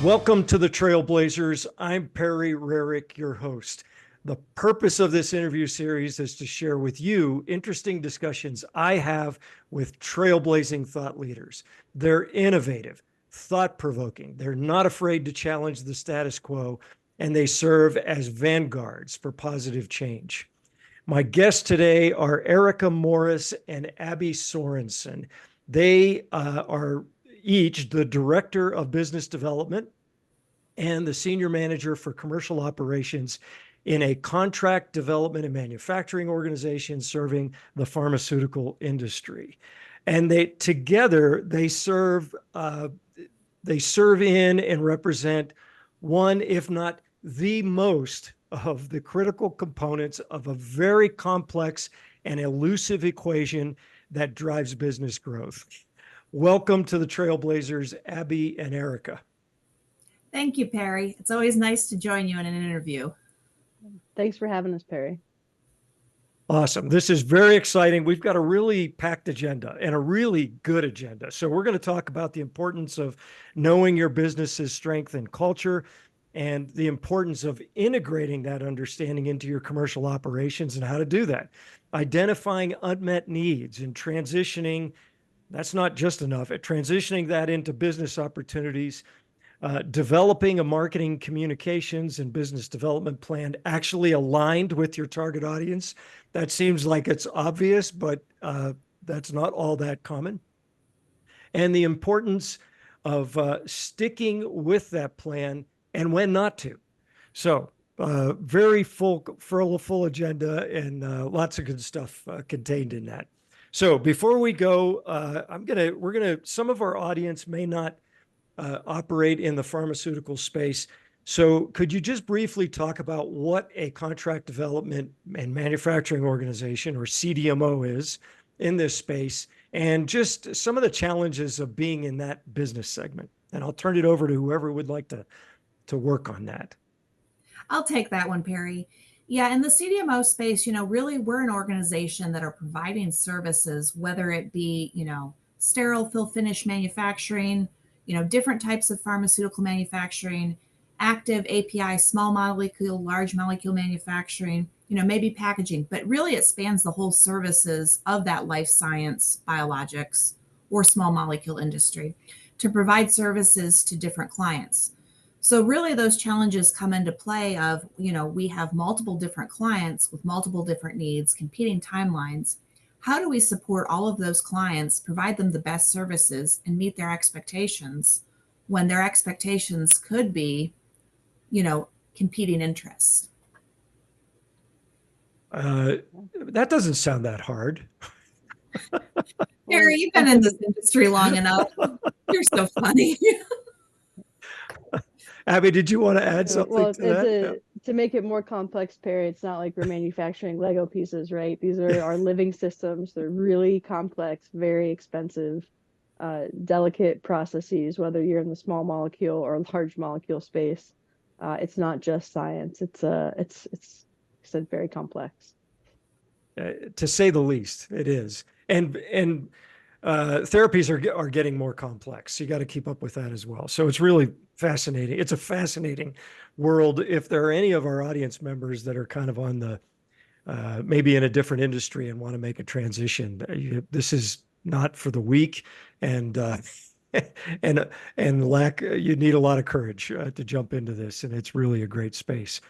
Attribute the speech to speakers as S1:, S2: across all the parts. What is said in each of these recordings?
S1: Welcome to the Trailblazers. I'm Perry Rarick, your host. The purpose of this interview series is to share with you interesting discussions I have with trailblazing thought leaders. They're innovative, thought-provoking. They're not afraid to challenge the status quo, and they serve as vanguards for positive change. My guests today are Erika Morris and Abby Sorensen. They are each the Director of Business Development and the Senior Manager for Commercial Operations in a contract development and manufacturing organization serving the pharmaceutical industry. And together they serve in and represent one, if not the most, of the critical components of a very complex and elusive equation that drives business growth. Welcome to the Trailblazers, Abby and Erika.
S2: Thank you, Perry. It's always nice to join you in an interview.
S3: Thanks for having us, Perry.
S1: Awesome. This is very exciting. We've got a really packed agenda and a really good agenda. So we're going to talk about the importance of knowing your business's strength and culture, and the importance of integrating that understanding into your commercial operations and how to do that. Identifying unmet needs and transitioning, that's not just enough, transitioning that into business opportunities, developing a marketing communications and business development plan actually aligned with your target audience. That seems like it's obvious, but that's not all that common. And the importance of sticking with that plan and when not to. So very full agenda and lots of good stuff contained in that. So before we go, some of our audience may not operate in the pharmaceutical space. So could you just briefly talk about what a contract development and manufacturing organization, or CDMO, is in this space, and just some of the challenges of being in that business segment? And I'll turn it over to whoever would like to work on that.
S2: I'll take that one, Perry. Yeah, in the CDMO space, really we're an organization that are providing services, whether it be, sterile fill finish manufacturing, different types of pharmaceutical manufacturing, active API, small molecule, large molecule manufacturing, maybe packaging, but really it spans the whole services of that life science, biologics, or small molecule industry to provide services to different clients. So really those challenges come into play of, we have multiple different clients with multiple different needs, competing timelines. How do we support all of those clients, provide them the best services, and meet their expectations when their expectations could be, competing interests?
S1: That doesn't sound that hard.
S2: Perry, you've been in this industry long enough. You're so funny.
S1: Abby, did you want to add something to that?
S3: To make it more complex, Perry, it's not like we're manufacturing Lego pieces, right? These are our living systems. They're really complex, very expensive, delicate processes, whether you're in the small molecule or large molecule space. It's not just science. It's very complex.
S1: To say the least, it is. And therapies are getting more complex. You got to keep up with that as well. So it's really fascinating. It's a fascinating world. If there are any of our audience members that are kind of on the maybe in a different industry and want to make a transition, this is not for the weak, and you need a lot of courage to jump into this, and it's really a great space.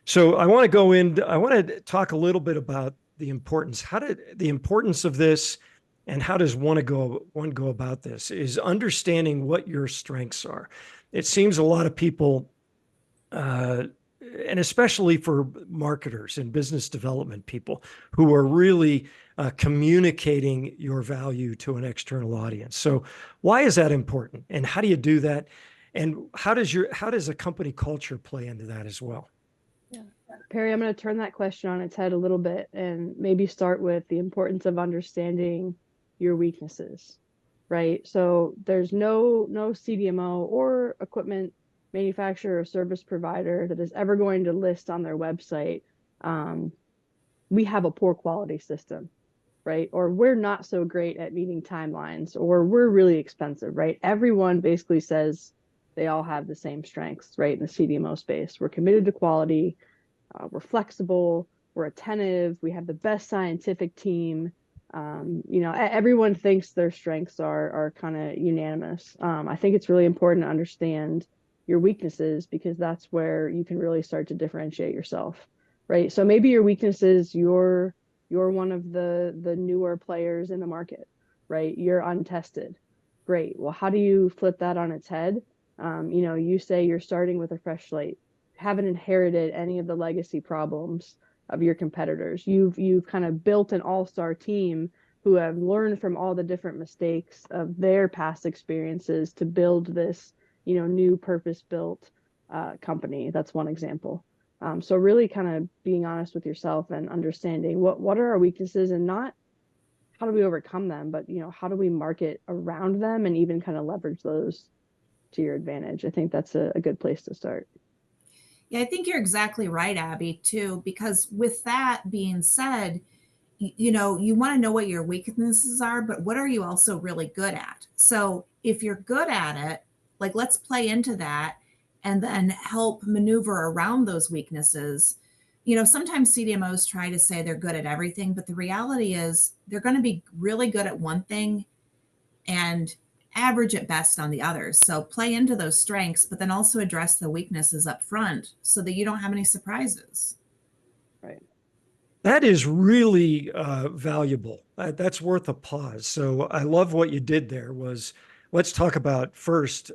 S1: So I want to talk a little bit about the importance of this. And how does one go about this is understanding what your strengths are. It seems a lot of people, and especially for marketers and business development people who are really communicating your value to an external audience. So why is that important? And how do you do that? And how does a company culture play into that as well?
S3: Yeah. Perry, I'm going to turn that question on its head a little bit and maybe start with the importance of understanding your weaknesses, right? So there's no CDMO or equipment manufacturer or service provider that is ever going to list on their website, we have a poor quality system, right? Or we're not so great at meeting timelines, or we're really expensive, right? Everyone basically says they all have the same strengths, right? In the CDMO space, we're committed to quality, we're flexible, we're attentive, we have the best scientific team. Everyone thinks their strengths are kind of unanimous. I think it's really important to understand your weaknesses, because that's where you can really start to differentiate yourself, right? So maybe your weaknesses, you're one of the newer players in the market, right? You're untested. Great. Well, how do you flip that on its head? You say you're starting with a fresh slate, haven't inherited any of the legacy problems of your competitors. You've kind of built an all-star team who have learned from all the different mistakes of their past experiences to build this, new purpose-built company. That's one example. So really kind of being honest with yourself and understanding what are our weaknesses, and not how do we overcome them, but how do we market around them and even kind of leverage those to your advantage. I think that's a good place to start.
S2: Yeah, I think you're exactly right, Abby, too, because with that being said, you want to know what your weaknesses are, but what are you also really good at? So if you're good at it, like let's play into that and then help maneuver around those weaknesses. Sometimes CDMOs try to say they're good at everything, but the reality is they're going to be really good at one thing and average at best on the others. So play into those strengths, but then also address the weaknesses up front so that you don't have any surprises.
S3: Right.
S1: That is really valuable. That's worth a pause. So I love what you did there. Was let's talk about first,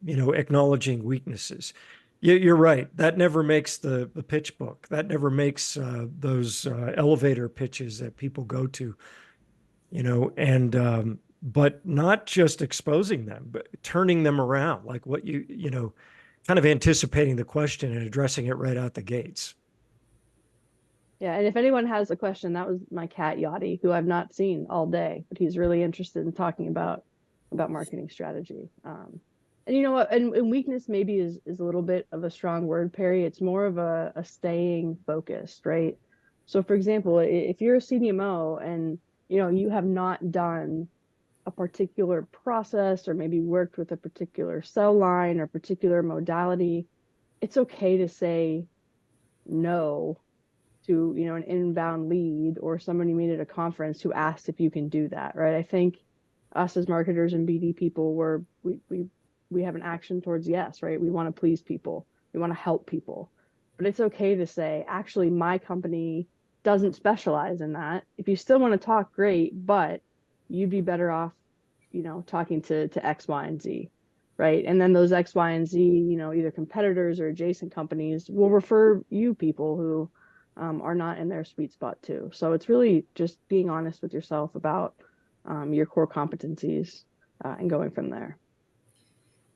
S1: acknowledging weaknesses. You're right. That never makes the pitch book. That never makes those elevator pitches that people go to. And but not just exposing them, but turning them around, like what kind of anticipating the question and addressing it right out the gates.
S3: Yeah, and if anyone has a question, that was my cat Yachty, who I've not seen all day, but he's really interested in talking about marketing strategy. And you know what? And weakness maybe is a little bit of a strong word, Perry. It's more of a staying focused, right? So, for example, if you're a CDMO and you have not done a particular process or maybe worked with a particular cell line or particular modality, it's okay to say no to an inbound lead or someone you meet at a conference who asked if you can do that, right? I think us as marketers and BD people, we have an action towards yes, right? We want to please people, we want to help people, but it's okay to say, actually, my company doesn't specialize in that. If you still want to talk, great, but you'd be better off, talking to X, Y, and Z, right? And then those X, Y, and Z, either competitors or adjacent companies will refer you people who are not in their sweet spot too. So it's really just being honest with yourself about your core competencies and going from there.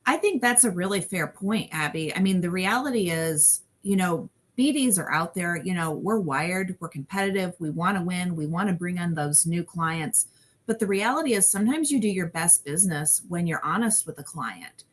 S2: I think that's a really fair point, Abby. I mean, the reality is, BDs are out there, we're wired, we're competitive, we want to win, we want to bring on those new clients. But the reality is sometimes you do your best business when you're honest with the client.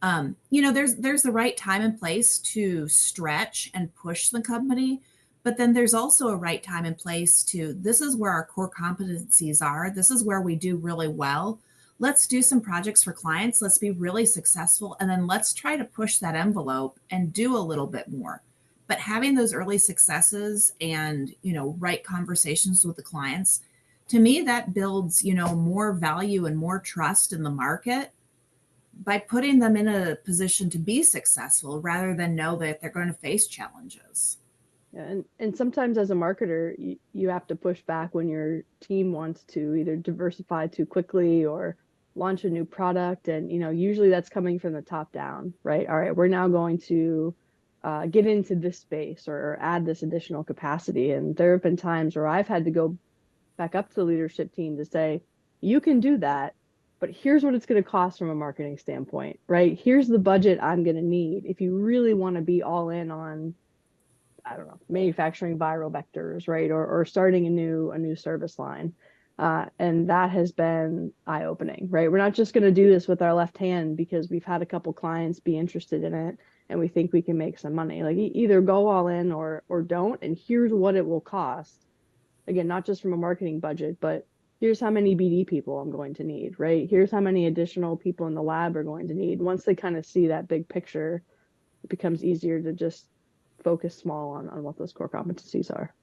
S2: There's the right time and place to stretch and push the company, but then there's also a right time and place to, this is where our core competencies are. This is where we do really well. Let's do some projects for clients. Let's be really successful. And then let's try to push that envelope and do a little bit more. But having those early successes and, right conversations with the clients, to me, that builds, more value and more trust in the market by putting them in a position to be successful rather than know that they're going to face challenges.
S3: Yeah, and sometimes as a marketer, you have to push back when your team wants to either diversify too quickly or launch a new product. And, usually that's coming from the top down, right? All right, we're now going to get into this space or add this additional capacity. And there have been times where I've had to go back up to the leadership team to say, you can do that, but here's what it's going to cost from a marketing standpoint, right? Here's the budget I'm going to need if you really want to be all in on, I don't know, manufacturing viral vectors, right? Or starting a new service line. And that has been eye-opening, right? We're not just going to do this with our left hand because we've had a couple clients be interested in it and we think we can make some money. Like either go all in or don't. And here's what it will cost. Again, not just from a marketing budget, but here's how many BD people I'm going to need, right? Here's how many additional people in the lab are going to need. Once they kind of see that big picture, it becomes easier to just focus small on what those core competencies are.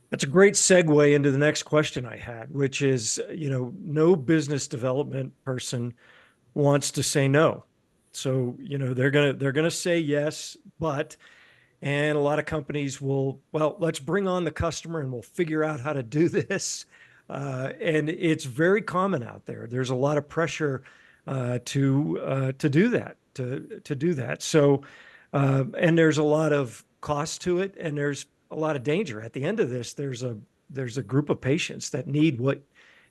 S1: That's a great segue into the next question I had, which is, no business development person wants to say no. So, they're gonna say yes, but and a lot of companies will, well, let's bring on the customer and we'll figure out how to do this. And it's very common out there. There's a lot of pressure to do that, to do that. So, and there's a lot of cost to it, and there's a lot of danger. At the end of this, there's a group of patients that need what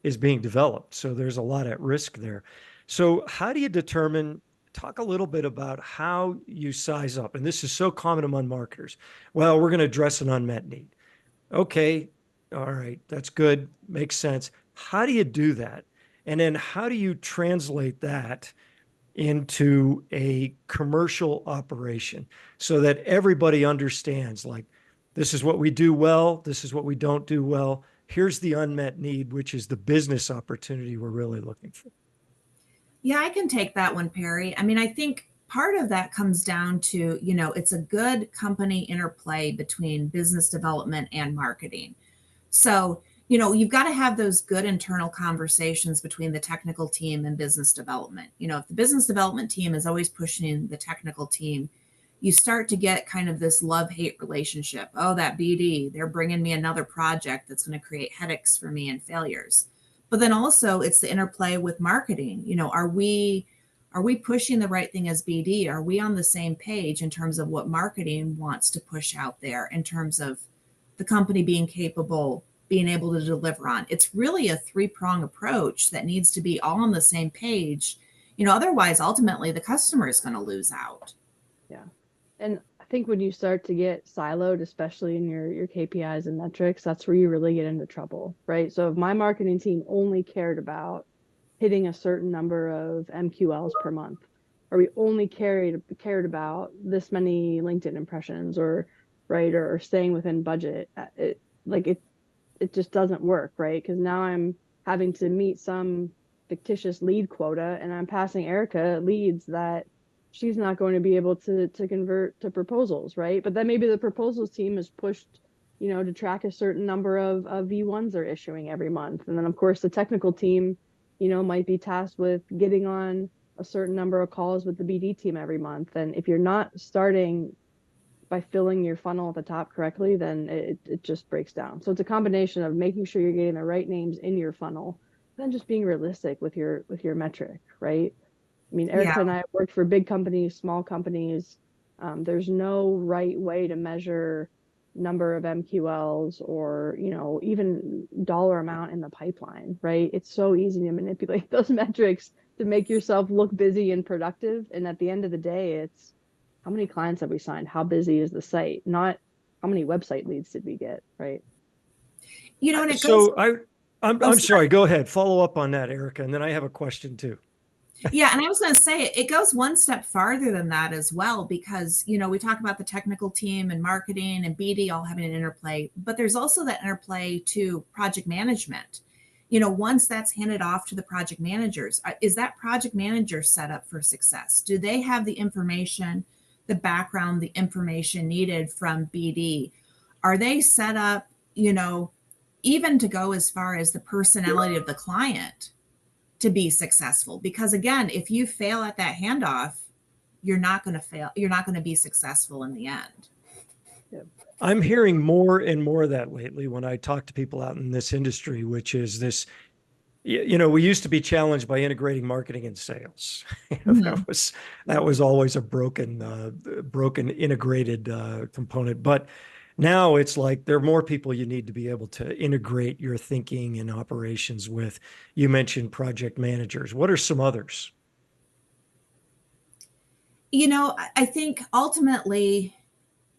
S1: is being developed. So there's a lot at risk there. So how do you determine? Talk a little bit about how you size up. And this is so common among marketers. Well, we're going to address an unmet need. Okay. All right. That's good. Makes sense. How do you do that? And then how do you translate that into a commercial operation so that everybody understands, like, this is what we do well, this is what we don't do well. Here's the unmet need, which is the business opportunity we're really looking for.
S2: Yeah, I can take that one, Perry. I mean, I think part of that comes down to, it's a good company interplay between business development and marketing. So, you've got to have those good internal conversations between the technical team and business development. If the business development team is always pushing the technical team, you start to get kind of this love-hate relationship. Oh, that BD, they're bringing me another project that's going to create headaches for me and failures. But then also it's the interplay with marketing. Are we pushing the right thing as BD? Are we on the same page in terms of what marketing wants to push out there in terms of the company being capable, being able to deliver on? It's really a three-prong approach that needs to be all on the same page. Otherwise, ultimately, the customer is going to lose out.
S3: Yeah. And I think when you start to get siloed, especially in your KPIs and metrics, that's where you really get into trouble, right? So if my marketing team only cared about hitting a certain number of MQLs per month, or we only cared about this many LinkedIn impressions, or right, or staying within budget, it just doesn't work, right? Because now I'm having to meet some fictitious lead quota, and I'm passing Erika leads that she's not going to be able to convert to proposals, right? But then maybe the proposals team is pushed, to track a certain number of V1s they're issuing every month. And then of course the technical team, might be tasked with getting on a certain number of calls with the BD team every month. And if you're not starting by filling your funnel at the top correctly, then it just breaks down. So it's a combination of making sure you're getting the right names in your funnel, then just being realistic with your metric, right? I mean, Erika and I worked for big companies, small companies. There's no right way to measure number of MQLs or, even dollar amount in the pipeline, right? It's so easy to manipulate those metrics to make yourself look busy and productive. And at the end of the day, it's how many clients have we signed? How busy is the site? Not how many website leads did we get, right?
S2: And it
S1: So
S2: goes.
S1: I'm sorry. Go ahead. Follow up on that, Erika, and then I have a question too.
S2: Yeah, and I was going to say it goes one step farther than that as well, because we talk about the technical team and marketing and BD all having an interplay, but there's also that interplay to project management. Once that's handed off to the project managers, is that project manager set up for success? Do they have the information, the background, the information needed from BD? Are they set up, even to go as far as the personality of the client to be successful? Because again, if you fail at that handoff, you're not going to fail. You're not going to be successful in the end.
S1: I'm hearing more and more of that lately when I talk to people out in this industry, which is this, we used to be challenged by integrating marketing and sales. That was always a broken integrated component. But now it's like there are more people you need to be able to integrate your thinking and operations with. You mentioned project managers. What are some others?
S2: I think ultimately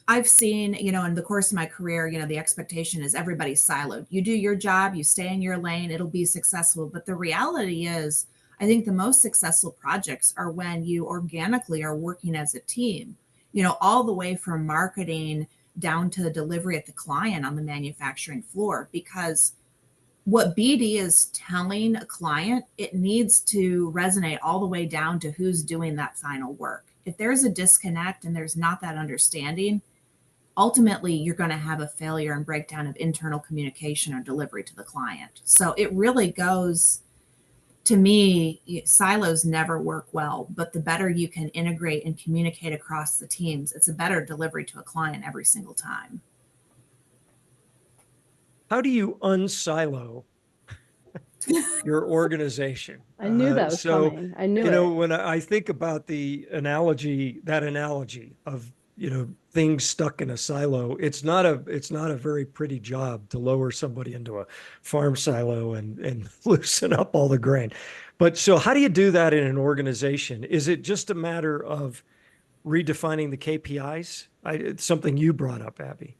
S2: I've seen, in the course of my career, the expectation is everybody's siloed. You do your job, you stay in your lane, it'll be successful. But the reality is, I think the most successful projects are when you organically are working as a team, all the way from marketing down to the delivery at the client on the manufacturing floor. Because what BD is telling a client, it needs to resonate all the way down to who's doing that final work. If there's a disconnect and there's not that understanding, ultimately you're going to have a failure and breakdown of internal communication or delivery to the client. So it really goes, to me, silos never work well, but the better you can integrate and communicate across the teams, it's a better delivery to a client every single time.
S1: How do you unsilo your organization?
S3: I knew that was coming. I knew it.
S1: When I think about that analogy of, things stuck in a silo, it's not a very pretty job to lower somebody into a farm silo and loosen up all the grain. But so how do you do that in an organization? Is it just a matter of redefining the KPIs? It's something you brought up, Abby.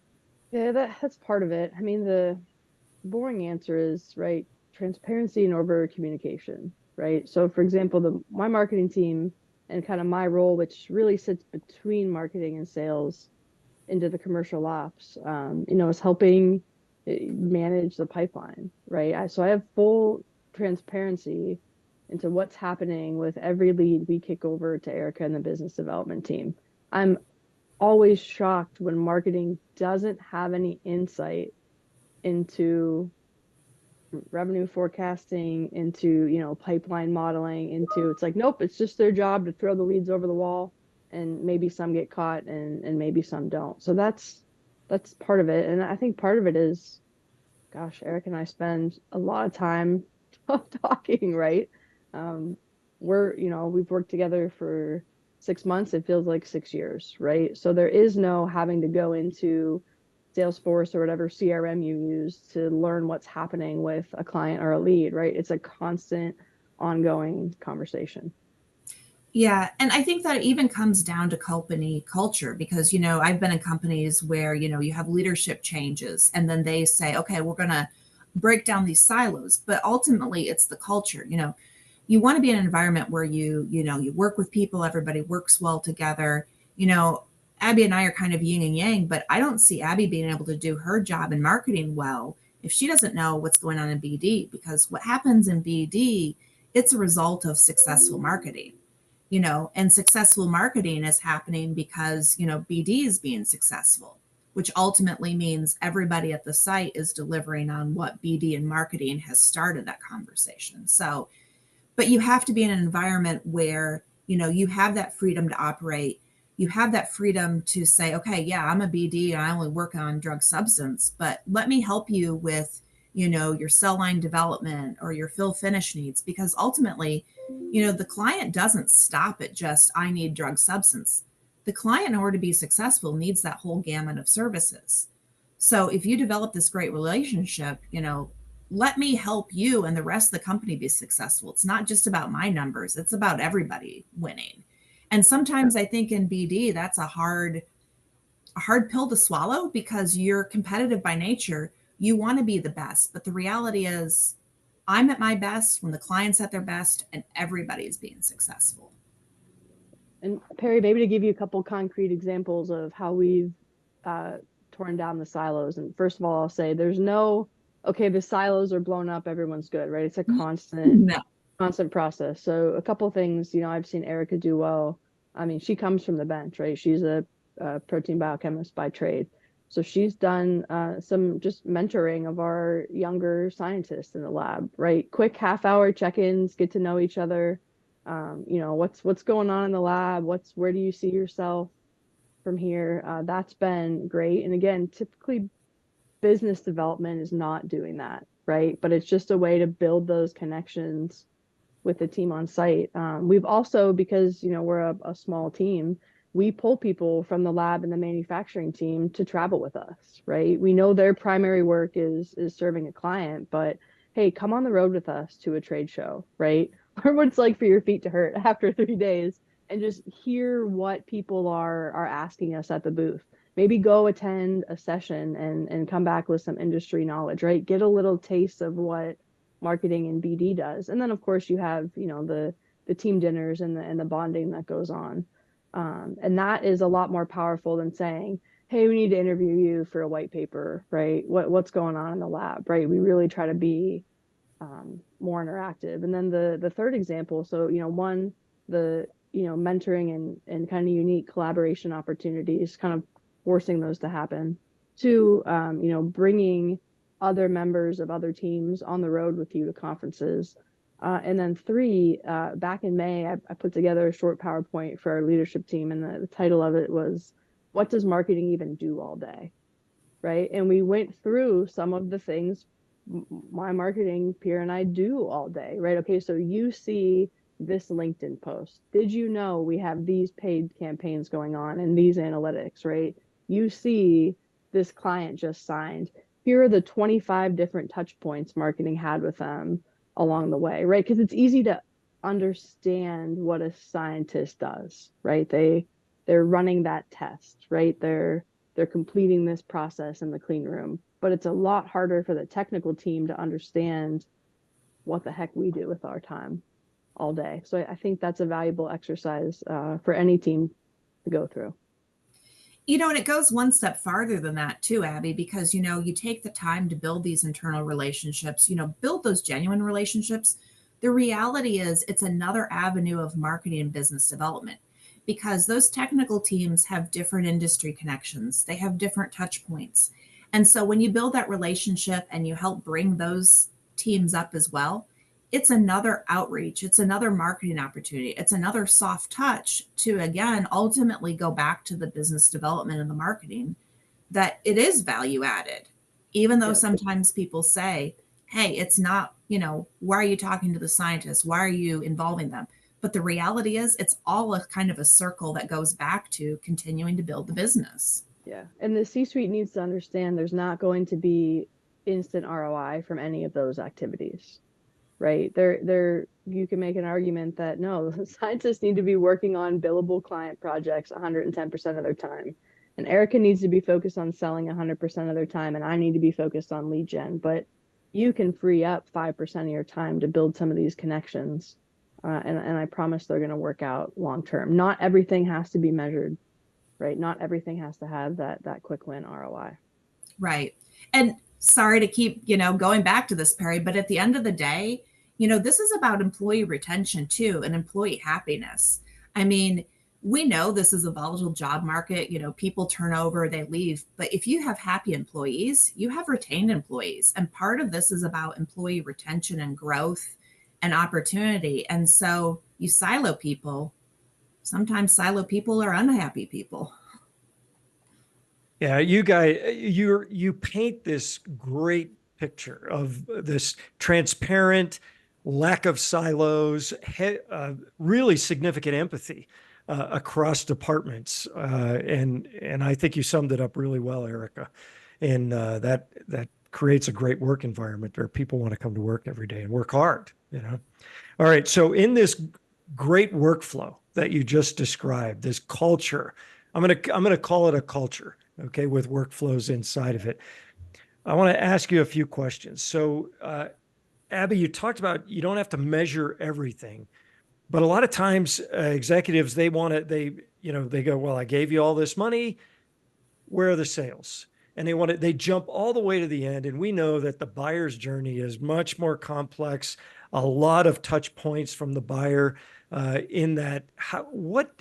S3: Yeah, that's part of it. I mean, the boring answer is, right, transparency and over communication, right? So for example, my marketing team and kind of my role, which really sits between marketing and sales into the commercial ops, is helping manage the pipeline, right? So I have full transparency into what's happening with every lead we kick over to Erika and the business development team. I'm always shocked when marketing doesn't have any insight into revenue forecasting, into pipeline modeling, it's like, nope, it's just their job to throw the leads over the wall, and maybe some get caught and maybe some don't. So that's part of it. And I think part of it is, gosh, Eric and I spend a lot of time talking, right? We've worked together for 6 months. It feels like 6 years, right? So there is no having to go into Salesforce or whatever CRM you use to learn what's happening with a client or a lead, right? It's a constant, ongoing conversation.
S2: Yeah. And I think that even comes down to company culture because, I've been in companies where, you have leadership changes and then they say, okay, we're going to break down these silos. But ultimately, it's the culture. You want to be in an environment where you work with people, everybody works well together. Abby and I are kind of yin and yang, but I don't see Abby being able to do her job in marketing well if she doesn't know what's going on in BD, because what happens in BD, it's a result of successful marketing, and successful marketing is happening because, BD is being successful, which ultimately means everybody at the site is delivering on what BD and marketing has started that conversation. So, but you have to be in an environment where, you have that freedom to operate. You have that freedom to say, okay, yeah, I'm a BD and I only work on drug substance, but let me help you with, your cell line development or your fill finish needs, because ultimately, the client doesn't stop at just, I need drug substance. The client, in order to be successful, needs that whole gamut of services. So if you develop this great relationship, let me help you and the rest of the company be successful. It's not just about my numbers, it's about everybody winning. And sometimes I think in BD, that's a hard pill to swallow because you're competitive by nature. You want to be the best. But the reality is, I'm at my best when the client's at their best and everybody's being successful.
S3: And Perry, maybe to give you a couple concrete examples of how we've torn down the silos. And first of all, I'll say there's no, okay, the silos are blown up, everyone's good, right? It's a constant process. So a couple things, I've seen Erika do well. I mean, she comes from the bench, right? She's a protein biochemist by trade. So she's done some just mentoring of our younger scientists in the lab, right? Quick half-hour check-ins, get to know each other. What's going on in the lab? Where do you see yourself from here? That's been great. And again, typically business development is not doing that, right? But it's just a way to build those connections with the team on site. We've also, because we're a small team, we pull people from the lab and the manufacturing team to travel with us, right? We know their primary work is serving a client, but hey, come on the road with us to a trade show, right? Learn what it's like for your feet to hurt after 3 days and just hear what people are asking us at the booth. Maybe go attend a session and come back with some industry knowledge, right? Get a little taste of what marketing and BD does. And then of course you have, the team dinners and the bonding that goes on. And that is a lot more powerful than saying, hey, we need to interview you for a white paper, right? What's going on in the lab, right? We really try to be more interactive. And then the third example, so, one, the, mentoring and kind of unique collaboration opportunities, kind of forcing those to happen. Two, bringing other members of other teams on the road with you to conferences. And then three, back in May, I put together a short PowerPoint for our leadership team, and the title of it was, "What does marketing even do all day?" Right? And we went through some of the things my marketing peer and I do all day, right? Okay, so you see this LinkedIn post. Did you know we have these paid campaigns going on and these analytics, right? You see this client just signed. Here are the 25 different touch points marketing had with them along the way, right? Because it's easy to understand what a scientist does, right? They're running that test, right? They're completing this process in the clean room, but it's a lot harder for the technical team to understand what the heck we do with our time all day. So I think that's a valuable exercise for any team to go through.
S2: And it goes one step farther than that too, Abby, because, you take the time to build these internal relationships, build those genuine relationships. The reality is it's another avenue of marketing and business development, because those technical teams have different industry connections. They have different touch points. And so when you build that relationship and you help bring those teams up as well, it's another outreach. It's another marketing opportunity. It's another soft touch to, again, ultimately go back to the business development and the marketing, that it is value added, even though sometimes people say, hey, it's not, why are you talking to the scientists? Why are you involving them? But the reality is it's all a kind of a circle that goes back to continuing to build the business.
S3: Yeah. And the C-suite needs to understand there's not going to be instant ROI from any of those activities, right? You can make an argument that no, scientists need to be working on billable client projects 110% of their time. And Erika needs to be focused on selling 100% of their time, and I need to be focused on lead gen. But you can free up 5% of your time to build some of these connections. And I promise they're going to work out long term. Not everything has to be measured, right? Not everything has to have that quick win ROI.
S2: Right. And sorry to keep, going back to this, Perry, but at the end of the day, this is about employee retention too, and employee happiness. I mean, we know this is a volatile job market, people turn over, they leave, but if you have happy employees, you have retained employees. And part of this is about employee retention and growth and opportunity. And so you silo people. Sometimes silo people are unhappy people.
S1: Yeah, you guys, you paint this great picture of this transparent lack of silos, really significant empathy across departments, and I think you summed it up really well, Erika. And that creates a great work environment where people want to come to work every day and work hard. All right, so in this great workflow that you just described, this culture, I'm gonna call it a culture, okay, with workflows inside of it. I want to ask you a few questions. So, Abby, you talked about you don't have to measure everything, but a lot of times executives, they go, well, I gave you all this money. Where are the sales? And they jump all the way to the end. And we know that the buyer's journey is much more complex, a lot of touch points from the buyer in that. What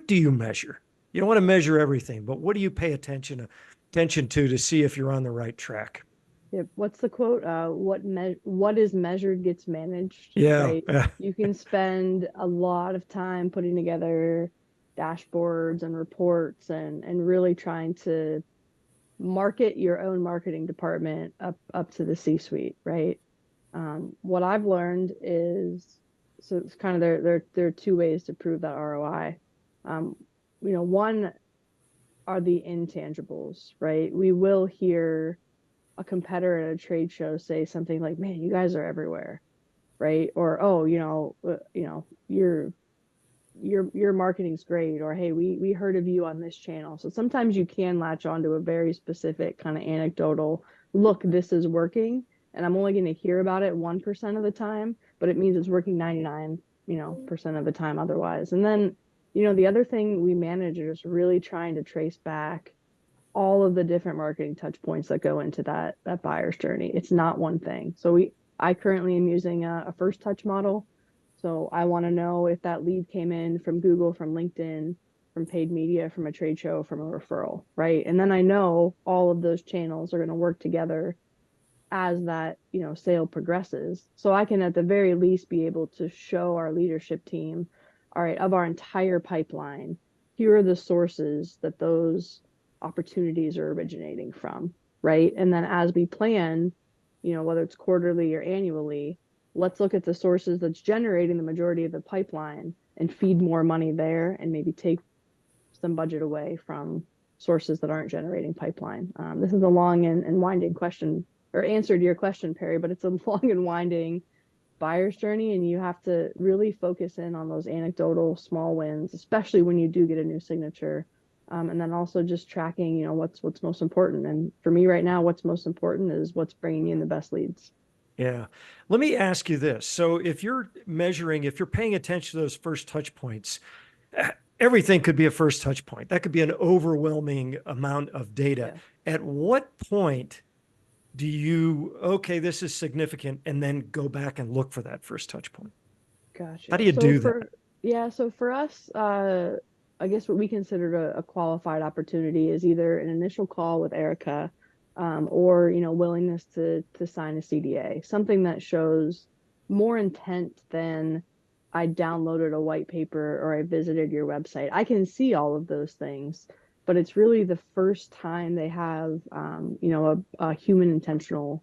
S1: do you measure? You don't want to measure everything, but what do you pay attention to see if you're on the right track?
S3: Yep. What's the quote? What is measured gets managed.
S1: Yeah.
S3: Right. You can spend a lot of time putting together dashboards and reports and really trying to market your own marketing department up to the C-suite, right? What I've learned is, so it's kind of there are two ways to prove that ROI. One are the intangibles, right? We will hear a competitor at a trade show say something like, "Man, you guys are everywhere," right? Or, "Oh, your marketing's great," or, "Hey, we heard of you on this channel." So sometimes you can latch onto a very specific kind of anecdotal, look, this is working, and I'm only going to hear about it 1% of the time, but it means it's working 99%, of the time otherwise. And then The other thing we manage is really trying to trace back all of the different marketing touch points that go into that buyer's journey. It's not one thing. So I currently am using a first touch model. So I want to know if that lead came in from Google, from LinkedIn, from paid media, from a trade show, from a referral, right? And then I know all of those channels are going to work together as that, sale progresses. So I can at the very least be able to show our leadership team, all right, of our entire pipeline, here are the sources that those opportunities are originating from, right? And then as we plan, whether it's quarterly or annually, let's look at the sources that's generating the majority of the pipeline and feed more money there and maybe take some budget away from sources that aren't generating pipeline. This is a long and winding question or answer to your question, Perry, but it's a long and winding buyer's journey, and you have to really focus in on those anecdotal small wins, especially when you do get a new signature. And then also just tracking, what's most important. And for me right now, what's most important is what's bringing in the best leads.
S1: Yeah. Let me ask you this. So if you're paying attention to those first touch points, everything could be a first touch point. That could be an overwhelming amount of data.
S3: Yeah.
S1: At what point do you, okay, this is significant, and then go back and look for that first touch point?
S3: Gotcha.
S1: How do you do that?
S3: Yeah, so for us, I guess what we considered a qualified opportunity is either an initial call with Erika, or willingness to sign a CDA, something that shows more intent than I downloaded a white paper or I visited your website. I can see all of those things, but it's really the first time they have, a human intentional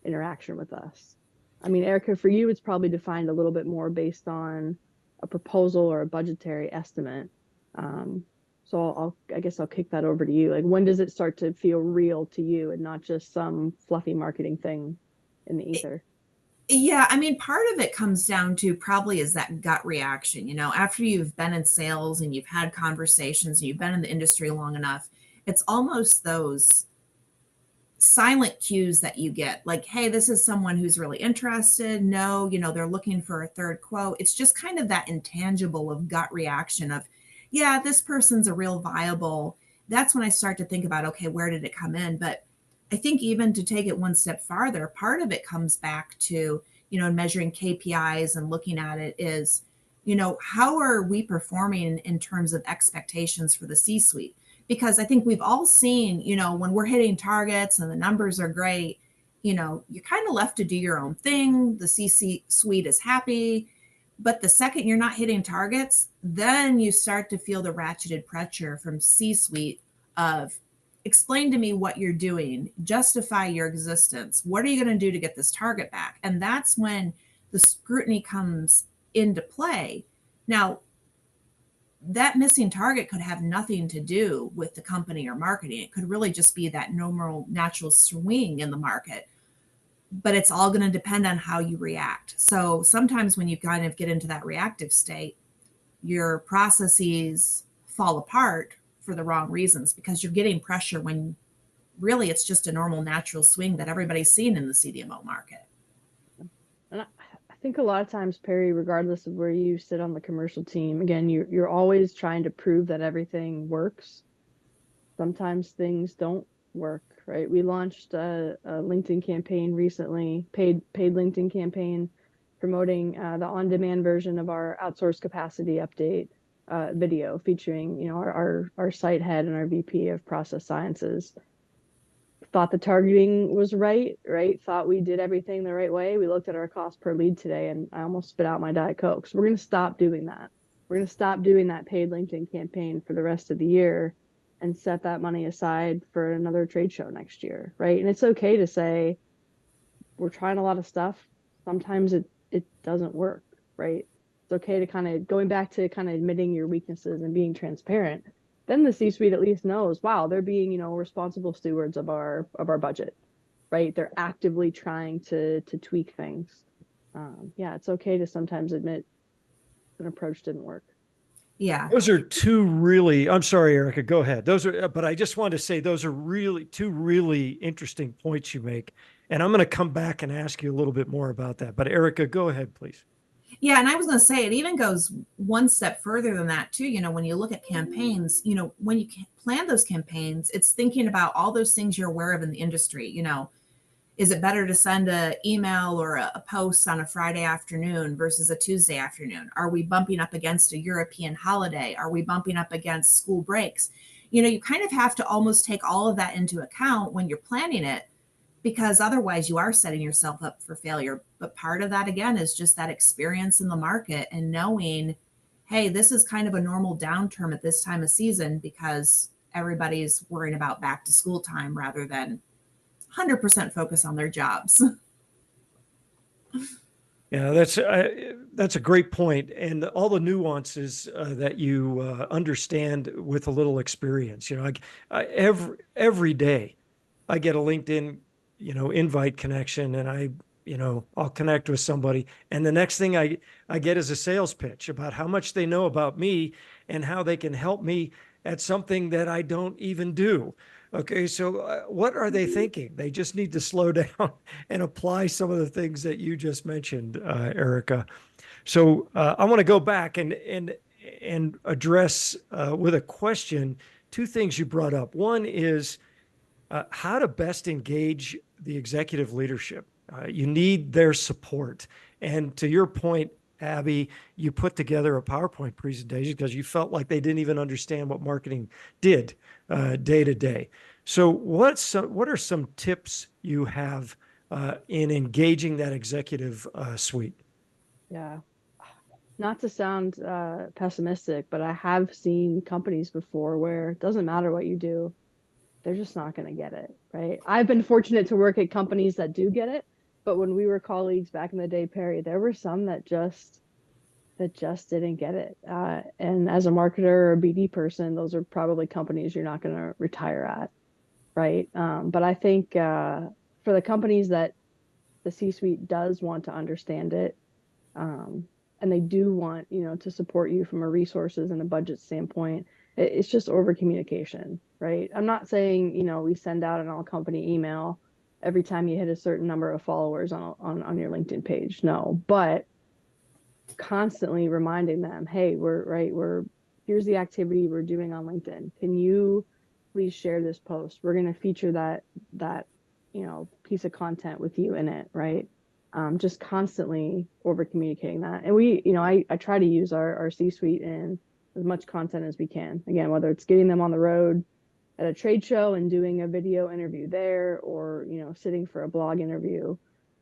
S3: interaction with us. I mean, Erika, for you, it's probably defined a little bit more based on a proposal or a budgetary estimate. So I guess I'll kick that over to you. Like, when does it start to feel real to you and not just some fluffy marketing thing in the ether?
S2: Yeah, I mean, part of it comes down to probably is that gut reaction. After you've been in sales and you've had conversations and you've been in the industry long enough, it's almost those silent cues that you get, like, hey, this is someone who's really interested. No, they're looking for a third quote. It's just kind of that intangible of gut reaction of, yeah, this person's a real viable. That's when I start to think about, okay, where did it come in? But I think even to take it one step farther, part of it comes back to, measuring KPIs and looking at it is, how are we performing in terms of expectations for the C-suite? Because I think we've all seen, when we're hitting targets and the numbers are great, you're kind of left to do your own thing. The C-suite is happy. But the second you're not hitting targets, then you start to feel the ratcheted pressure from C-suite of, explain to me what you're doing, justify your existence. What are you going to do to get this target back? And that's when the scrutiny comes into play. Now, that missing target could have nothing to do with the company or marketing. It could really just be that normal natural swing in the market, but it's all going to depend on how you react. So sometimes when you kind of get into that reactive state, your processes fall apart for the wrong reasons because you're getting pressure when really it's just a normal natural swing that everybody's seen in the CDMO market.
S3: And I think a lot of times, Perry, regardless of where you sit on the commercial team, again, you're always trying to prove that everything works. Sometimes things don't work, right? We launched a LinkedIn campaign recently, paid LinkedIn campaign, promoting the on-demand version of our outsourced capacity update video featuring, our site head and our VP of process sciences. Thought the targeting was right? Thought we did everything the right way. We looked at our cost per lead today and I almost spit out my Diet Coke. So we're going to stop doing that. We're going to stop doing that paid LinkedIn campaign for the rest of the year and set that money aside for another trade show next year, right? And it's okay to say, we're trying a lot of stuff. Sometimes it doesn't work, right? It's okay to kind of, going back to kind of admitting your weaknesses and being transparent. Then the C-suite at least knows, wow, they're being, responsible stewards of our budget, right? They're actively trying to tweak things. Yeah, it's okay to sometimes admit an approach didn't work.
S2: Yeah.
S1: Those are I'm sorry, Erika, go ahead. But I just wanted to say those are really two really interesting points you make. And I'm going to come back and ask you a little bit more about that. But Erika, go ahead, please.
S2: Yeah, and I was going to say it even goes one step further than that too. When you look at campaigns, when you plan those campaigns, it's thinking about all those things you're aware of in the industry. Is it better to send an email or a post on a Friday afternoon versus a Tuesday afternoon? Are we bumping up against a European holiday? Are we bumping up against school breaks? You kind of have to almost take all of that into account when you're planning it, because otherwise you are setting yourself up for failure. But part of that, again, is just that experience in the market and knowing, hey, this is kind of a normal downturn at this time of season because everybody's worrying about back to school time rather than 100% focus on their jobs.
S1: Yeah, that's a great point, and all the nuances that you understand with a little experience. Every day I get a LinkedIn, invite connection, and I'll connect with somebody, and the next thing I get is a sales pitch about how much they know about me and how they can help me at something that I don't even do. Okay, so what are they thinking? They just need to slow down and apply some of the things that you just mentioned, Erika. So I want to go back and address with a question two things you brought up. One is how to best engage the executive leadership. You need their support. And to your point, Abby, you put together a PowerPoint presentation because you felt like they didn't even understand what marketing did day to day. So what are some tips you have in engaging that executive suite?
S3: Yeah. Not to sound pessimistic, but I have seen companies before where it doesn't matter what you do, they're just not going to get it, right? I've been fortunate to work at companies that do get it, but when we were colleagues back in the day, Perry, there were some that just didn't get it. And as a marketer or a BD person, those are probably companies you're not going to retire at, right? But I think for the companies that the C-suite does want to understand it, um, and they do want, to support you from a resources and a budget standpoint, it's just over communication, right? I'm not saying, we send out an all company email every time you hit a certain number of followers on your LinkedIn page. No, but constantly reminding them, hey, here's the activity we're doing on LinkedIn. Can you please share this post? We're going to feature that piece of content with you in it, right? Just constantly over communicating that. And I try to use our C-suite in as much content as we can. Again, whether it's getting them on the road at a trade show and doing a video interview there, or sitting for a blog interview,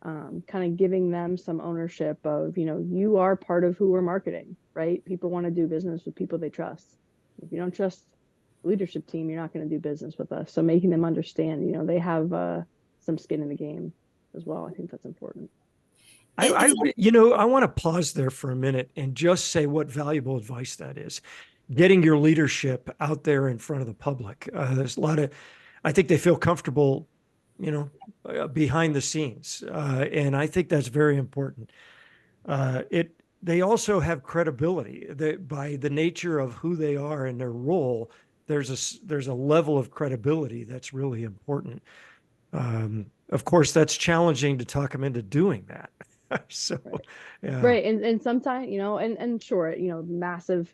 S3: kind of giving them some ownership of, you are part of who we're marketing, right? People want to do business with people they trust. If you don't trust the leadership team, you're not going to do business with us. So making them understand, they have some skin in the game as well. I think that's important.
S1: I want to pause there for a minute and just say what valuable advice that is. Getting your leadership out there in front of the public. There's a lot of, I think they feel comfortable, behind the scenes, and I think that's very important. They also have credibility by the nature of who they are and their role. There's a level of credibility that's really important. Of course, that's challenging to talk them into doing that. So,
S3: Right.
S1: yeah.
S3: Right. And sometimes, and sure, massive,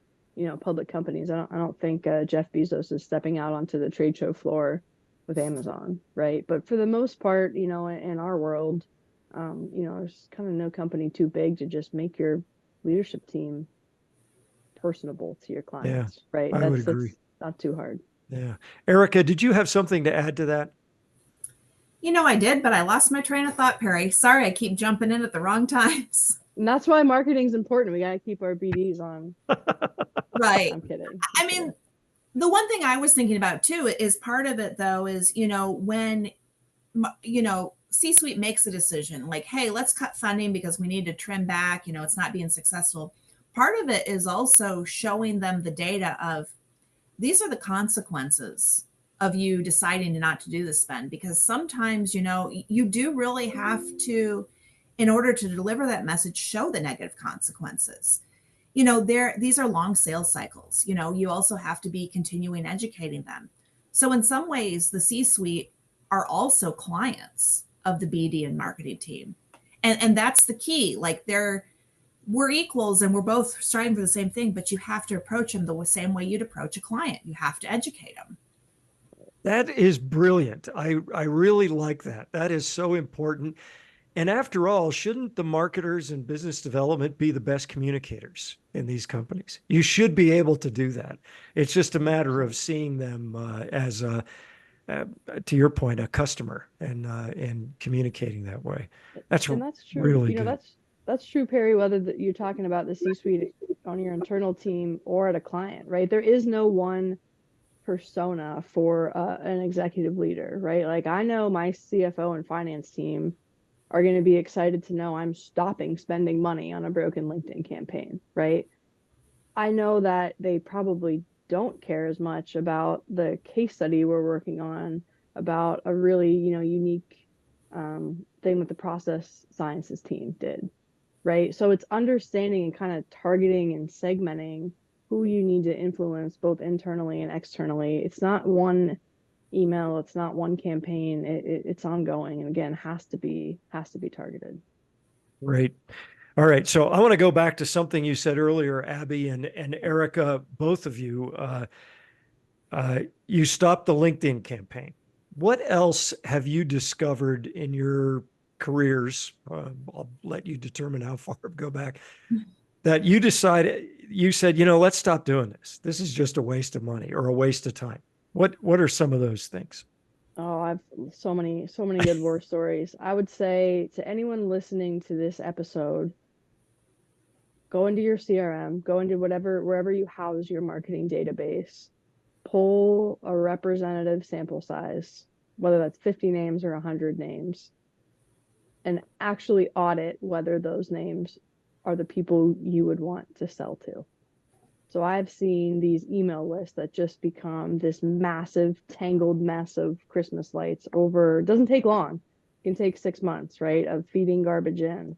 S3: public companies. I don't think Jeff Bezos is stepping out onto the trade show floor with Amazon, right? But for the most part, in our world, there's kind of no company too big to just make your leadership team personable to your
S1: Yeah,
S3: clients, right?
S1: I would
S3: That's
S1: agree.
S3: not too hard.
S1: Yeah. Erika, did you have something to add to that?
S2: I did, but I lost my train of thought, Perry. Sorry, I keep jumping in at the wrong times.
S3: And that's why marketing's important. We got to keep our BDs on.
S2: Right.
S3: I'm kidding.
S2: I mean, the one thing I was thinking about too is part of it though is, when, C-suite makes a decision like, hey, let's cut funding because we need to trim back, it's not being successful. Part of it is also showing them the data of these are the consequences of you deciding not to do the spend, because sometimes, you do really have to, in order to deliver that message, show the negative consequences. These are long sales cycles. You also have to be continuing educating them. So in some ways, the C-suite are also clients of the BD and marketing team. And that's the key. Like we're equals and we're both striving for the same thing, but you have to approach them the same way you'd approach a client. You have to educate them.
S1: That is brilliant. I really like that. That is so important. And after all, shouldn't the marketers and business development be the best communicators in these companies? You should be able to do that. It's just a matter of seeing them as a, to your point, a customer and communicating that way. That's
S3: And that's true.
S1: really
S3: You know,
S1: good.
S3: that's true, Perry, whether you're talking about the C-suite on your internal team or at a client, right? There is no one persona for an executive leader, right? Like I know my CFO and finance team are going to be excited to know I'm stopping spending money on a broken LinkedIn campaign, right? I know that they probably don't care as much about the case study we're working on, about a really, unique thing that the process sciences team did, right? So it's understanding and kind of targeting and segmenting who you need to influence both internally and externally. It's not one email, it's not one campaign. It's ongoing, and again, has to be targeted.
S1: Great. All right. So I want to go back to something you said earlier, Abby and Erica, both of you. You stopped the LinkedIn campaign. What else have you discovered in your careers? I'll let you determine how far to go back. That you said, let's stop doing this. This is just a waste of money or a waste of time. What are some of those things?
S3: Oh, I've so many good war stories. I would say to anyone listening to this episode, go into your CRM, go into wherever you house your marketing database, pull a representative sample size, whether that's 50 names or 100 names, and actually audit whether those names are the people you would want to sell to. So I've seen these email lists that just become this massive tangled mess of Christmas lights over, it doesn't take long. It can take 6 months, right, of feeding garbage in.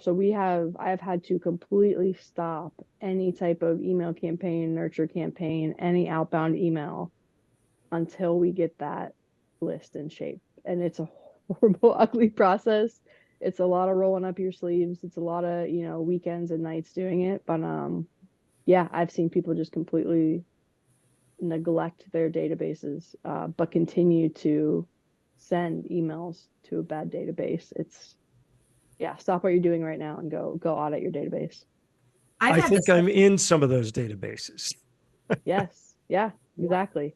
S3: So I have had to completely stop any type of email campaign, nurture campaign, any outbound email until we get that list in shape. And it's a horrible, ugly process. It's a lot of rolling up your sleeves. It's a lot of, weekends and nights doing it. But yeah, I've seen people just completely neglect their databases, but continue to send emails to a bad database. Yeah, stop what you're doing right now and go audit your database.
S2: I've
S1: I
S2: had
S1: think
S2: this.
S1: I'm in some of those databases.
S3: Yes. Yeah, exactly.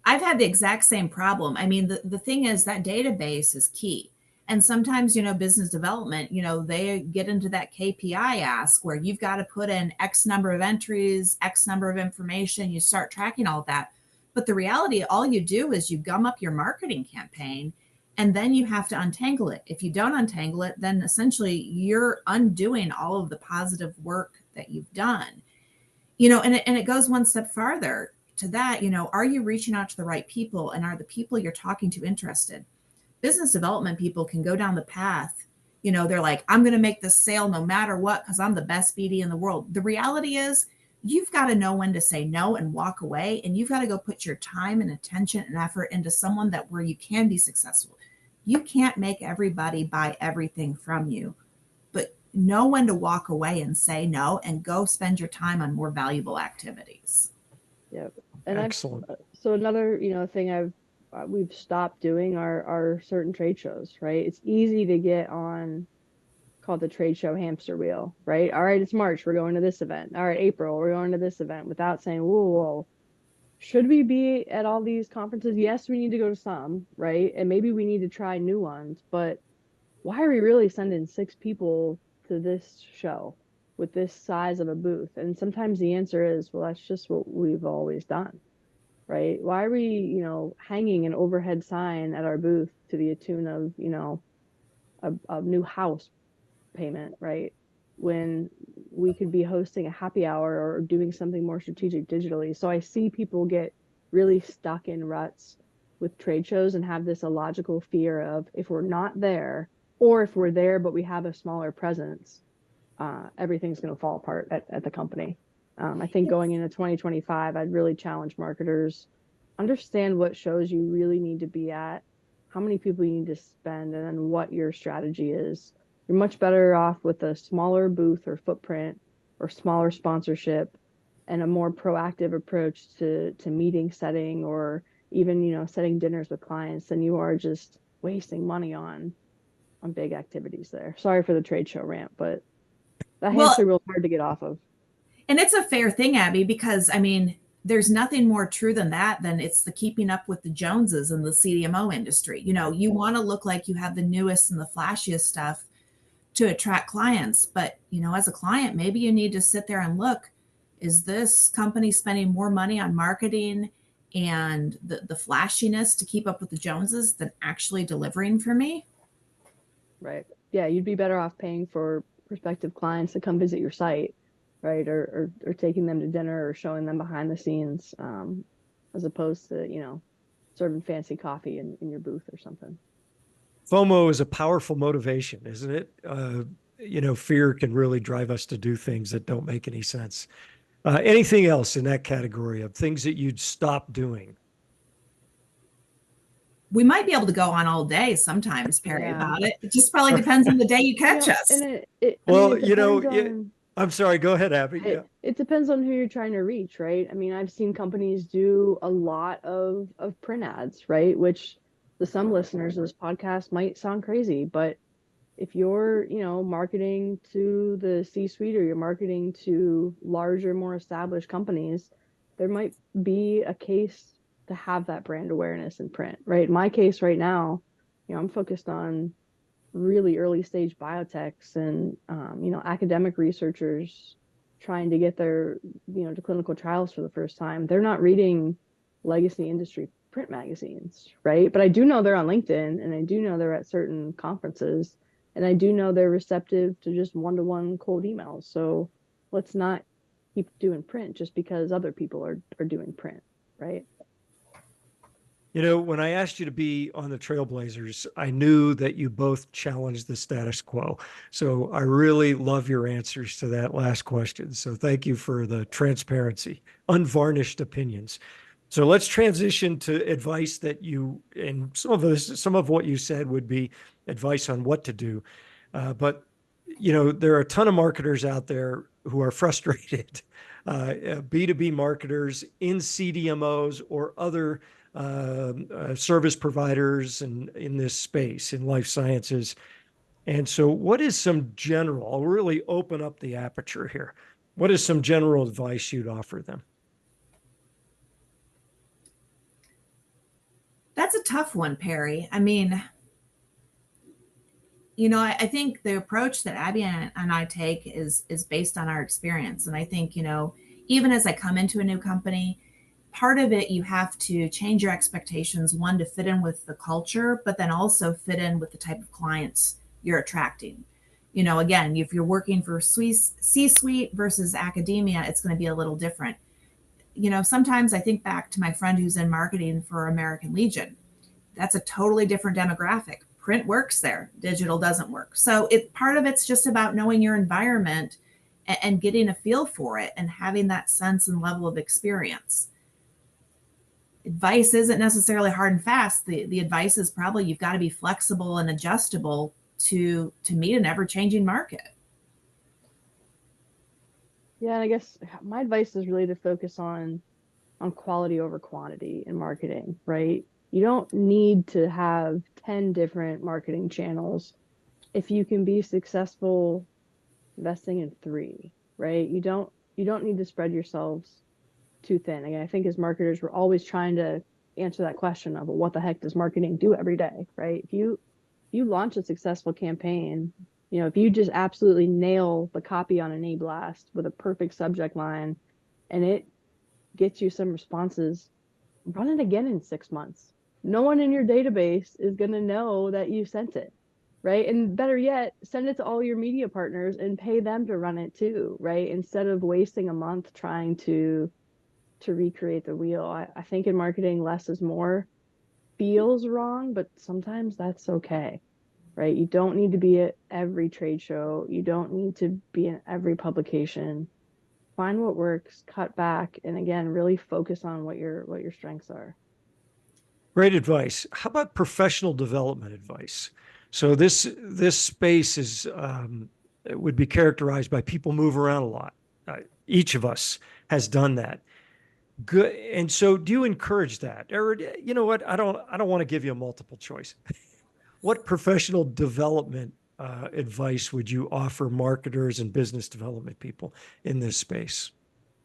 S2: I've had the exact same problem. I mean, the thing is that database is key. And sometimes, business development, they get into that KPI ask where you've got to put in X number of entries, X number of information, you start tracking all of that. But the reality, all you do is you gum up your marketing campaign and then you have to untangle it. If you don't untangle it, then essentially you're undoing all of the positive work that you've done. And it goes one step farther to that. Are you reaching out to the right people, and are the people you're talking to interested? Business development people can go down the path, they're like, I'm going to make this sale no matter what because I'm the best BD in the world. The reality is you've got to know when to say no and walk away, and you've got to go put your time and attention and effort into someone that where you can be successful. You can't make everybody buy everything from you, but know when to walk away and say no and go spend your time on more valuable activities.
S3: Yep. And
S1: Excellent.
S3: so another, thing we've stopped doing are certain trade shows, right? It's easy to get on called the trade show hamster wheel, right? All right, it's March, we're going to this event. All right, April, we're going to this event without saying, whoa, should we be at all these conferences? Yes, we need to go to some, right? And maybe we need to try new ones, but why are we really sending 6 people to this show with this size of a booth? And sometimes the answer is, well, that's just what we've always done, right? Why are we, hanging an overhead sign at our booth to the tune of, a new house payment, right? When we could be hosting a happy hour or doing something more strategic digitally. So I see people get really stuck in ruts with trade shows and have this illogical fear of if we're not there, or if we're there but we have a smaller presence, everything's going to fall apart at the company. I think going into 2025, I'd really challenge marketers, understand what shows you really need to be at, how many people you need to spend, and then what your strategy is You're much better off with a smaller booth or footprint or smaller sponsorship and a more proactive approach to meeting setting, or even, setting dinners with clients, than you are just wasting money on big activities there. Sorry for the trade show rant, but that
S2: Well,
S3: hamster wheel's hard to get off of.
S2: and it's a fair thing, Abby, because I mean, there's nothing more true than that, than it's the keeping up with the Joneses in the CDMO industry. You want to look like you have the newest and the flashiest stuff to attract clients. But, as a client, maybe you need to sit there and look, is this company spending more money on marketing and the flashiness to keep up with the Joneses than actually delivering for me?
S3: Right. Yeah, you'd be better off paying for prospective clients to come visit your site, right? Or taking them to dinner or showing them behind the scenes, as opposed to, serving fancy coffee in your booth or something.
S1: FOMO is a powerful motivation, isn't it? Fear can really drive us to do things that don't make any sense. Anything else in that category of things that you'd stop doing?
S2: We might be able to go on all day sometimes, Perry,
S3: Yeah.
S2: about it. It just probably depends on the day you catch us.
S3: And
S1: Well,
S3: it depends on,
S1: I'm sorry, go ahead, Abby. Yeah.
S3: it depends on who you're trying to reach, right? I mean, I've seen companies do a lot of print ads, right? Which to some listeners of this podcast might sound crazy, but if you're, marketing to the C-suite, or you're marketing to larger, more established companies, there might be a case to have that brand awareness in print, right? In my case right now, I'm focused on really early stage biotechs and, academic researchers trying to get their, to clinical trials for the first time. They're not reading legacy industry print magazines, right? But I do know they're on LinkedIn, and I do know they're at certain conferences, and I do know they're receptive to just one-to-one cold emails. So let's not keep doing print just because other people are doing print, right?
S1: When I asked you to be on the Trailblazers, I knew that you both challenged the status quo. So I really love your answers to that last question. So thank you for the transparency, unvarnished opinions. So let's transition to advice that and some of what you said would be advice on what to do. But there are a ton of marketers out there who are frustrated, B2B marketers in CDMOs or other service providers in this space in life sciences. And so what is some general, I'll really open up the aperture here. What is some general advice you'd offer them?
S2: That's a tough one, Perry. I mean, I think the approach that Abby and I take is based on our experience. And I think, even as I come into a new company, part of it, you have to change your expectations, one, to fit in with the culture, but then also fit in with the type of clients you're attracting. Again, if you're working for C-suite versus academia, it's going to be a little different. Sometimes I think back to my friend who's in marketing for American Legion. That's a totally different demographic. Print works there, digital doesn't work. So part of it's just about knowing your environment and getting a feel for it and having that sense and level of experience. Advice isn't necessarily hard and fast. The advice is probably you've got to be flexible and adjustable to meet an ever-changing market.
S3: Yeah, and I guess my advice is really to focus on quality over quantity in marketing, right? You don't need to have 10 different marketing channels if you can be successful investing in 3, right? You don't need to spread yourselves too thin. Again, I think as marketers, we're always trying to answer that question of, well, what the heck does marketing do every day, right? If you launch a successful campaign, if you just absolutely nail the copy on an e-blast with a perfect subject line and it gets you some responses, run it again in 6 months. No one in your database is going to know that you sent it, right? And better yet, send it to all your media partners and pay them to run it too, right? Instead of wasting a month trying to recreate the wheel. I think in marketing, less is more feels wrong, but sometimes that's okay, right? You don't need to be at every trade show. You don't need to be in every publication. Find what works, cut back, and again, really focus on what your strengths are.
S1: Great advice. How about professional development advice? So this space is it would be characterized by people move around a lot. Each of us has done that. Good. And so do you encourage that? Or you know what? I don't want to give you a multiple choice. What professional development advice would you offer marketers and business development people in this space?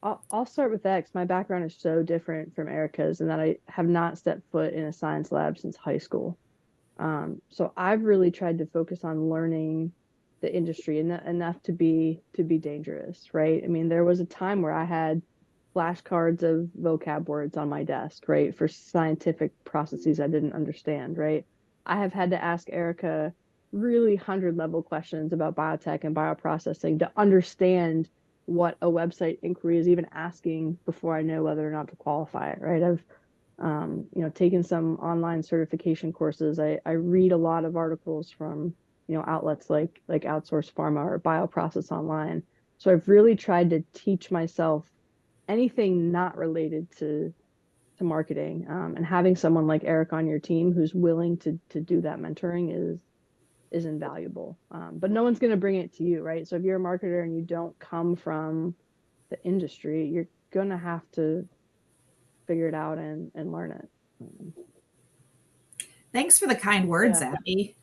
S3: I'll start with that because my background is so different from Erica's, and that I have not stepped foot in a science lab since high school. So I've really tried to focus on learning the industry, and enough to be dangerous, right? I mean, there was a time where I had flashcards of vocab words on my desk, right, for scientific processes I didn't understand, right? I have had to ask Erica really 100 level questions about biotech and bioprocessing to understand what a website inquiry is even asking before I know whether or not to qualify it, right? I've taken some online certification courses. I read a lot of articles from, outlets like Outsource Pharma or Bioprocess Online. So I've really tried to teach myself anything not related to marketing. And having someone like Eric on your team who's willing to do that mentoring is invaluable. But no one's going to bring it to you, right? So if you're a marketer and you don't come from the industry, you're going to have to figure it out and learn it.
S2: Thanks for the kind words,
S3: Yeah.
S2: Abby.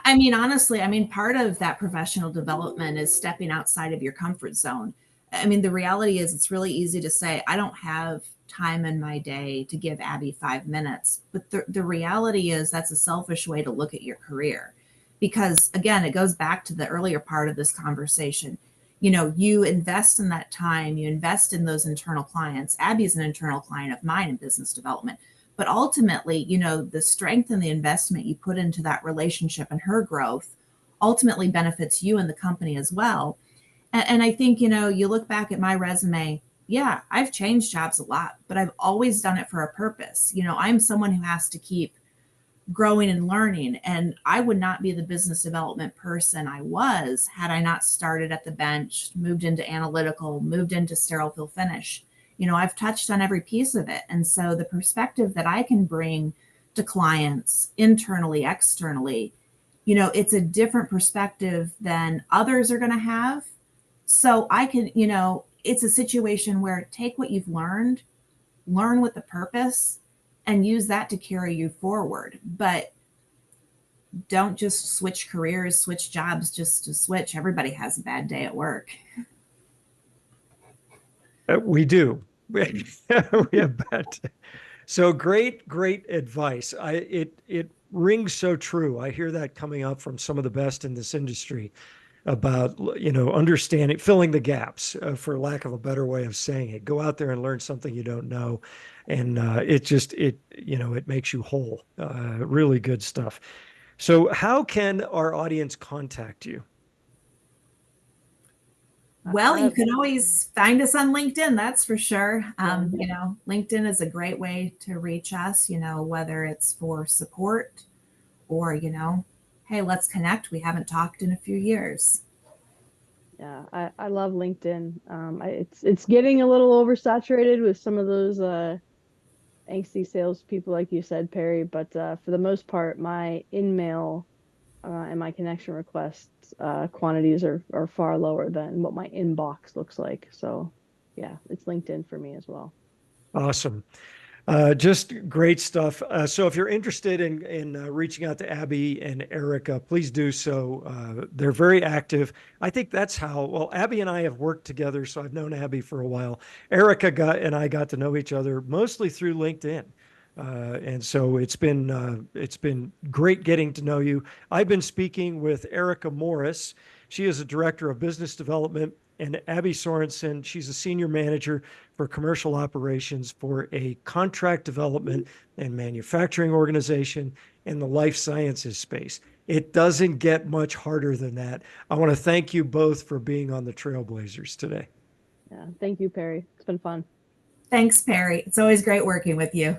S2: I mean, honestly, I mean, part of that professional development is stepping outside of your comfort zone. I mean, the reality is it's really easy to say, I don't have time in my day to give Abby 5 minutes. But the reality is that's a selfish way to look at your career. Because again, it goes back to the earlier part of this conversation. You invest in that time, you invest in those internal clients. Abby is an internal client of mine in business development. But ultimately, the strength and the investment you put into that relationship and her growth ultimately benefits you and the company as well. And I think, you look back at my resume, yeah, I've changed jobs a lot, but I've always done it for a purpose. I'm someone who has to keep growing and learning. And I would not be the business development person I was had I not started at the bench, moved into analytical, moved into sterile fill finish. I've touched on every piece of it. And so the perspective that I can bring to clients internally, externally, it's a different perspective than others are going to have. So I can, it's a situation where take what you've learned, learn with the purpose, and use that to carry you forward. But don't just switch careers, switch jobs just to switch. Everybody has a bad day at work.
S1: We do. We have bad. So great advice. It rings so true. I hear that coming up from some of the best in this industry about understanding, filling the gaps, for lack of a better way of saying it. Go out there and learn something you don't know, and it makes you whole. Really good stuff. So how can our audience contact you?
S2: Well, you can always find us on LinkedIn, that's for sure. LinkedIn is a great way to reach us, whether it's for support or, hey, let's connect. We haven't talked in a few years.
S3: Yeah, I love LinkedIn. It's getting a little oversaturated with some of those angsty salespeople, like you said, Perry. But for the most part, my in-mail and my connection requests quantities are far lower than what my inbox looks like. So yeah, it's LinkedIn for me as well.
S1: Awesome. Just great stuff. So if you're interested in reaching out to Abby and Erika, please do so. They're very active. I think that's well, Abby and I have worked together, so I've known Abby for a while. Erika and I got to know each other mostly through LinkedIn. And so it's been great getting to know you. I've been speaking with Erika Morris. She is a director of business development, and Abby Sorensen. She's a senior manager for commercial operations for a contract development and manufacturing organization in the life sciences space. It doesn't get much harder than that. I want to thank you both for being on the Trailblazers today.
S3: Yeah, thank you, Perry. It's been fun.
S2: Thanks, Perry. It's always great working with you.